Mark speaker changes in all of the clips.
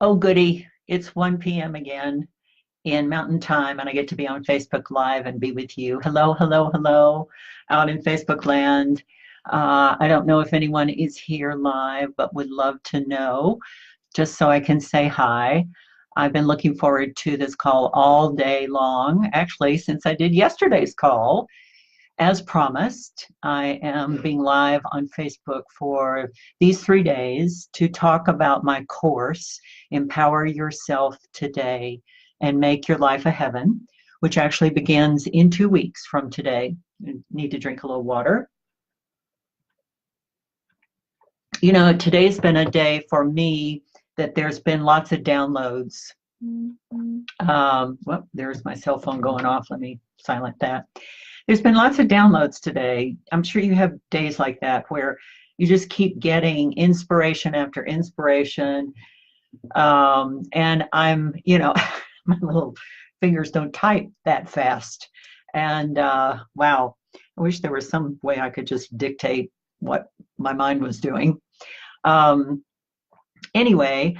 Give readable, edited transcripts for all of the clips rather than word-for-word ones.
Speaker 1: Oh, goody. It's 1 p.m. again in Mountain Time, and I get to be on Facebook Live and be with you. Hello, hello, hello, out in Facebook land. I don't know if anyone is here live, but would love to know just so I can say hi. I've been looking forward to this call all day long, actually, since I did yesterday's call. As promised, I am being live on Facebook for these 3 days to talk about my course, Empower Yourself Today and Make Your Life a Heaven, which actually begins in 2 weeks from today. You need to drink a little water. You know, today's been a day for me that there's been lots of downloads. Well, there's my cell phone going off. Let me silent that. There's been lots of downloads today. I'm sure you have days like that where you just keep getting inspiration after inspiration. And my little fingers don't type that fast. And wow, I wish there was some way I could just dictate what my mind was doing. Anyway,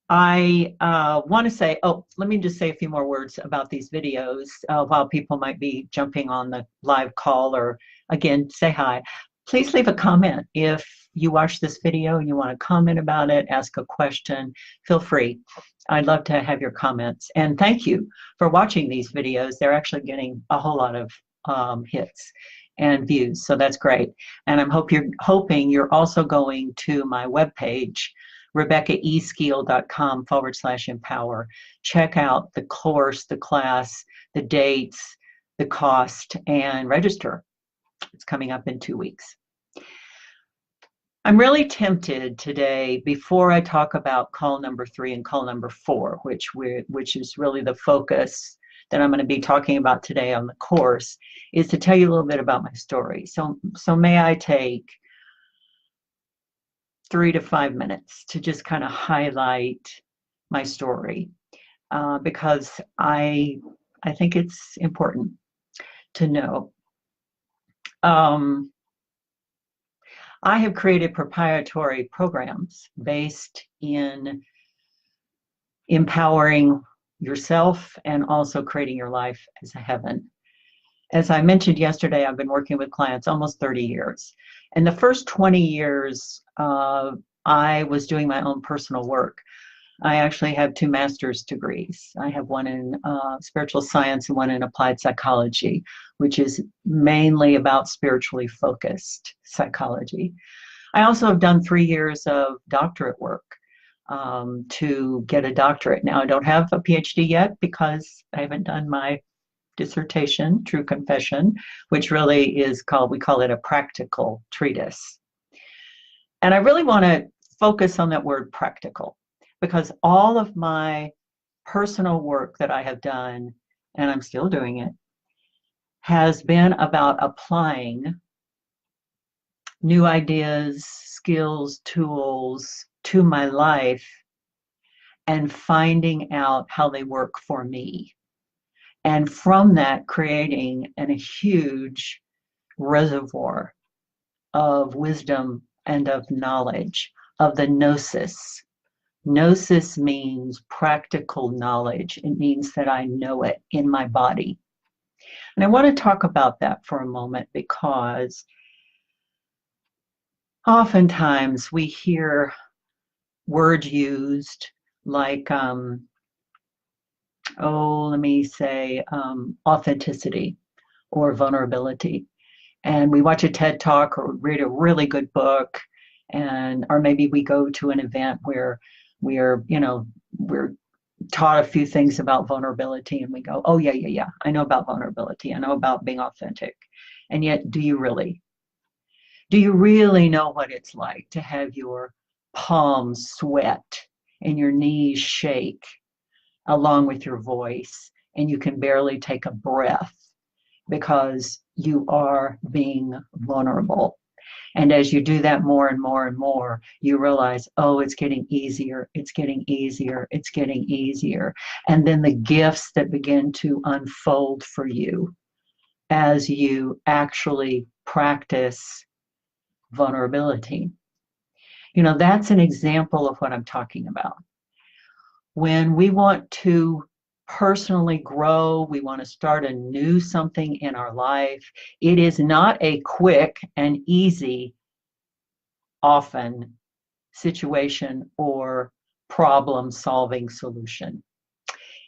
Speaker 1: I want to say, let me just say a few more words about these videos while people might be jumping on the live call, or again, say hi. Please leave a comment if you watch this video and you want to comment about it, ask a question, feel free. I'd love to have your comments. And thank you for watching these videos. They're actually getting a whole lot of hits and views, so that's great. And I'm hoping you're also going to my webpage, RebeccaESkeel.com/empower. Check out the course, the class, the dates, the cost, and register. It's coming up in 2 weeks. I'm really tempted today, before I talk about call number 3 and call number 4, which is really the focus that I'm going to be talking about today on the course, is to tell you a little bit about my story. So may I take 3 to 5 minutes to just kind of highlight my story, because I think it's important to know. I have created proprietary programs based in empowering yourself and also creating your life as a heaven. As I mentioned yesterday, I've been working with clients almost 30 years. And the first 20 years, I was doing my own personal work. I actually have 2 master's degrees. I have one in spiritual science and one in applied psychology, which is mainly about spiritually focused psychology. I also have done 3 years of doctorate work to get a doctorate. Now, I don't have a PhD yet because I haven't done my dissertation, True Confession, which really is we call it a practical treatise. And I really want to focus on that word practical, because all of my personal work that I have done, and I'm still doing it, has been about applying new ideas, skills, tools to my life and finding out how they work for me. And from that, creating a huge reservoir of wisdom and of knowledge, of the gnosis. Gnosis means practical knowledge. It means that I know it in my body. And I want to talk about that for a moment, because oftentimes we hear words used like, authenticity or vulnerability. And we watch a TED Talk or read a really good book, or maybe we go to an event where we're taught a few things about vulnerability, and we go, oh yeah, I know about vulnerability, I know about being authentic. And yet, do you really know what it's like to have your palms sweat and your knees shake along with your voice, and you can barely take a breath because you are being vulnerable? And as you do that more and more and more, you realize, oh, it's getting easier, it's getting easier, it's getting easier. And then the gifts that begin to unfold for you as you actually practice vulnerability. That's an example of what I'm talking about. When we want to personally grow, we want to start a new something in our life, it is not a quick and easy, often, situation or problem solving solution.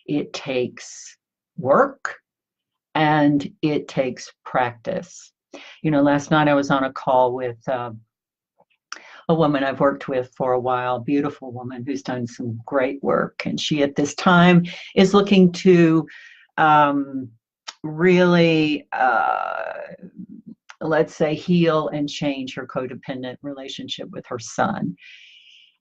Speaker 1: It takes work and it takes practice. You know, last night I was on a call with a woman I've worked with for a while, beautiful woman who's done some great work. And she at this time is looking to really, let's say, heal and change her codependent relationship with her son.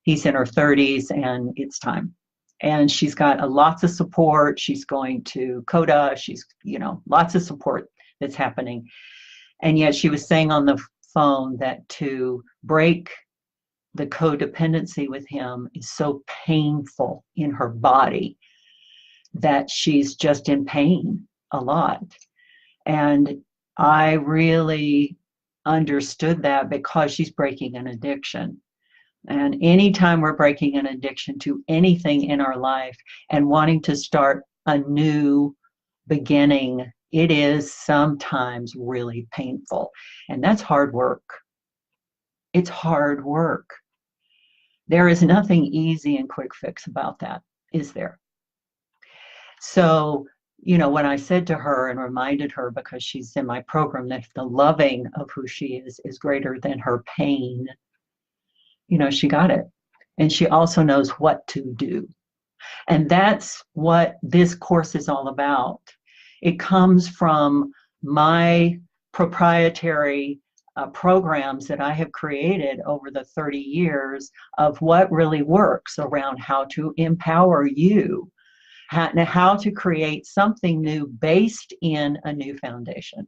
Speaker 1: He's in her 30s and it's time. And she's got lots of support. She's going to CODA. She's, you know, lots of support that's happening. And yet she was saying on the phone that to break the codependency with him is so painful in her body that she's just in pain a lot. And I really understood that because she's breaking an addiction. And anytime we're breaking an addiction to anything in our life and wanting to start a new beginning, it is sometimes really painful. And that's hard work. It's hard work. There is nothing easy and quick fix about that, is there? So, you know, when I said to her and reminded her, because she's in my program, that the loving of who she is greater than her pain, you know, she got it. And she also knows what to do. And that's what this course is all about. It comes from my proprietary programs that I have created over the 30 years of what really works around how to empower you, how to create something new based in a new foundation.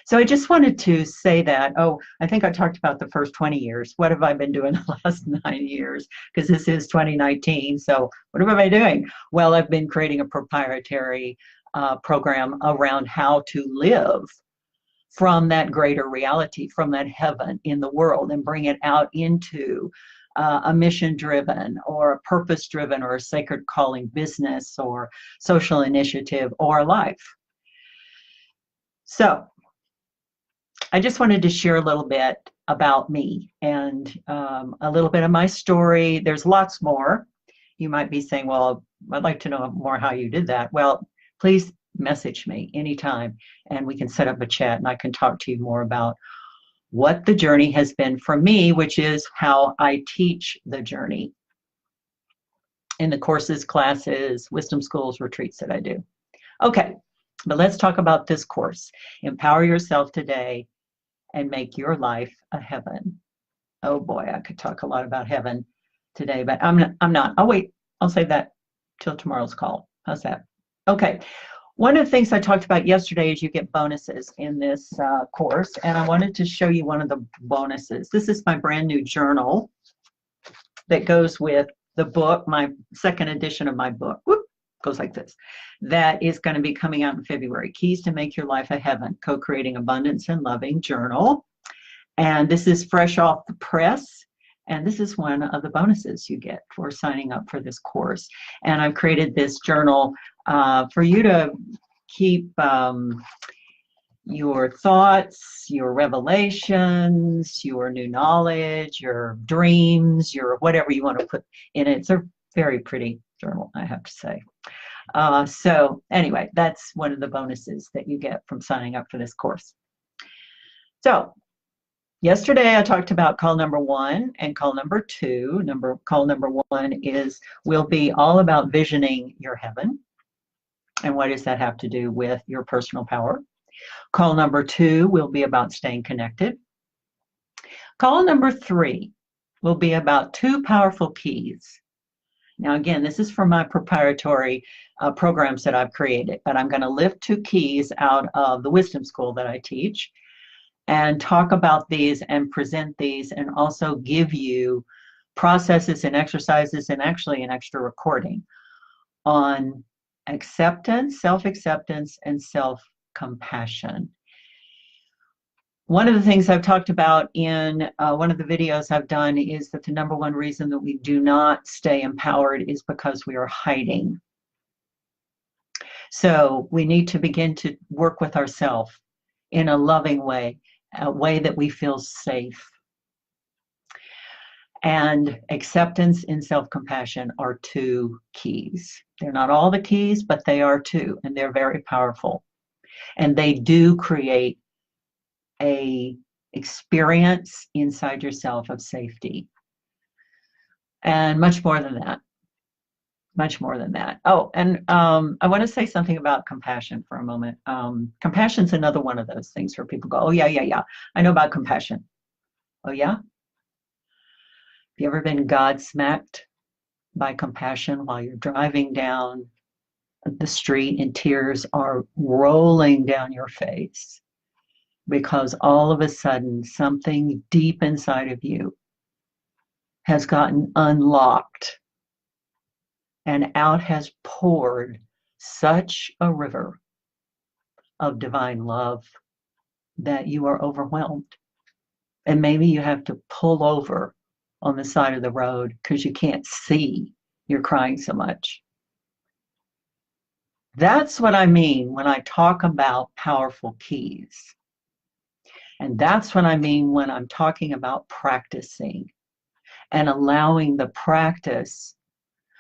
Speaker 1: So I just wanted to say that, I think I talked about the first 20 years. What have I been doing the last 9 years? Because this is 2019. So what have I been doing? Well, I've been creating a proprietary program around how to live from that greater reality, from that heaven in the world, and bring it out into a mission-driven or a purpose-driven or a sacred calling business or social initiative or life. So I just wanted to share a little bit about me and a little bit of my story. There's lots more. You might be saying, well, I'd like to know more how you did that. Well, please message me anytime and we can set up a chat and I can talk to you more about what the journey has been for me, which is how I teach the journey in the courses, classes, wisdom schools, retreats that I do. Okay, but let's talk about this course. Empower yourself today and make your life a heaven. Oh boy, I could talk a lot about heaven today, but I'm not. I'll wait. I'll save that till tomorrow's call. How's that? Okay. One of the things I talked about yesterday is you get bonuses in this course, and I wanted to show you one of the bonuses. This is my brand new journal that goes with the book, my second edition of my book. Whoop, goes like this. That is going to be coming out in February. Keys to Make Your Life a Heaven, Co-Creating Abundance and Loving Journal. And this is fresh off the press. And this is one of the bonuses you get for signing up for this course. And I've created this journal for you to keep your thoughts, your revelations, your new knowledge, your dreams, your whatever you want to put in it. It's a very pretty journal, I have to say. So anyway, that's one of the bonuses that you get from signing up for this course. So yesterday I talked about call number 1 and call number 2. Call number 1 will be all about visioning your heaven. And what does that have to do with your personal power? Call number 2 will be about staying connected. Call number 3 will be about 2 powerful keys. Now, again, this is from my proprietary programs that I've created, but I'm going to lift 2 keys out of the wisdom school that I teach and talk about these and present these and also give you processes and exercises and actually an extra recording on acceptance, self-acceptance, and self-compassion. One of the things I've talked about in one of the videos I've done is that the number one reason that we do not stay empowered is because we are hiding. So we need to begin to work with ourselves in a loving way, a way that we feel safe. And acceptance and self-compassion are two keys. They're not all the keys, but they are two, and they're very powerful. And they do create a experience inside yourself of safety. And much more than that. Much more than that. Oh, and I want to say something about compassion for a moment. Compassion's another one of those things where people go, oh, yeah. I know about compassion. Oh, yeah? Have you ever been God-smacked by compassion while you're driving down the street and tears are rolling down your face because all of a sudden something deep inside of you has gotten unlocked and out has poured such a river of divine love that you are overwhelmed. And maybe you have to pull over on the side of the road because you can't see, you're crying so much. That's what I mean when I talk about powerful keys. And that's what I mean when I'm talking about practicing and allowing the practice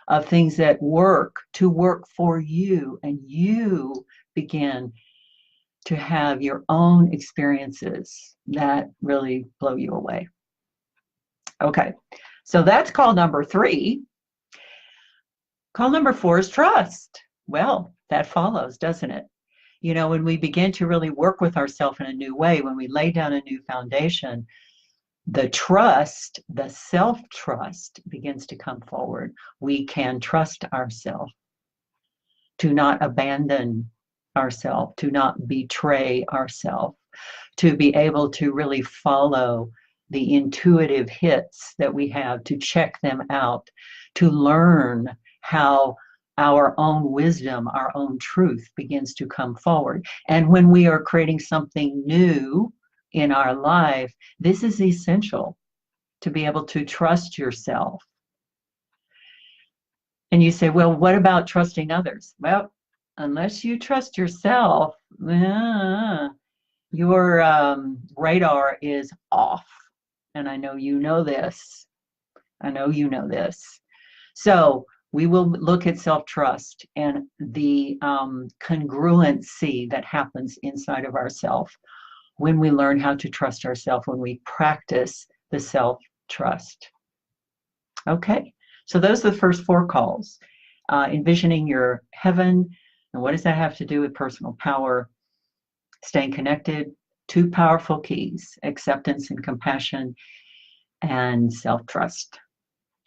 Speaker 1: of things that work to work for you, and you begin to have your own experiences that really blow you away. Okay, so that's call number 3. Call number 4 is trust. Well, that follows, doesn't it? You know, when we begin to really work with ourselves in a new way, when we lay down a new foundation, the trust, the self-trust begins to come forward. We can trust ourselves, to not abandon ourselves, to not betray ourselves, to be able to really follow the intuitive hits that we have, to check them out, to learn how our own wisdom, our own truth begins to come forward. And when we are creating something new in our life, this is essential to be able to trust yourself. And you say, well, what about trusting others? Well, unless you trust yourself, your radar is off. And I know you know this. I know you know this. So we will look at self-trust and the congruency that happens inside of ourselves when we learn how to trust ourselves, when we practice the self-trust. Okay, so those are the first 4 calls. Envisioning your heaven, and what does that have to do with personal power? Staying connected, 2 powerful keys, acceptance and compassion, and self-trust.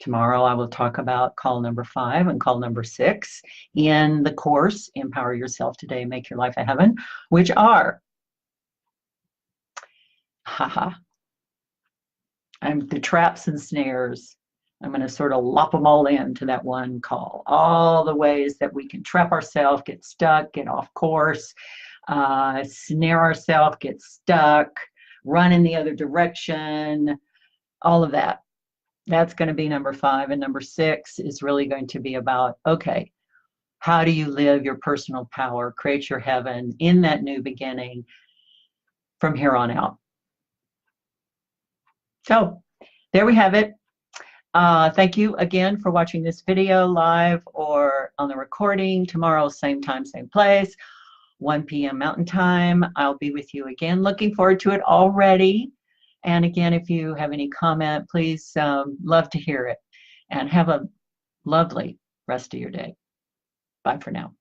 Speaker 1: Tomorrow I will talk about call number 5 and call number 6 in the course, Empower Yourself Today, Make Your Life a Heaven, which are, the traps and snares. I'm going to sort of lop them all into that one call. All the ways that we can trap ourselves, get stuck, get off course, snare ourselves, get stuck, run in the other direction, all of that. That's going to be number 5. And number 6 is really going to be about, okay, how do you live your personal power, create your heaven in that new beginning from here on out? So there we have it. Thank you again for watching this video live or on the recording. Tomorrow, same time, same place, 1 p.m. Mountain Time. I'll be with you again. Looking forward to it already. And again, if you have any comment, please, love to hear it. And have a lovely rest of your day. Bye for now.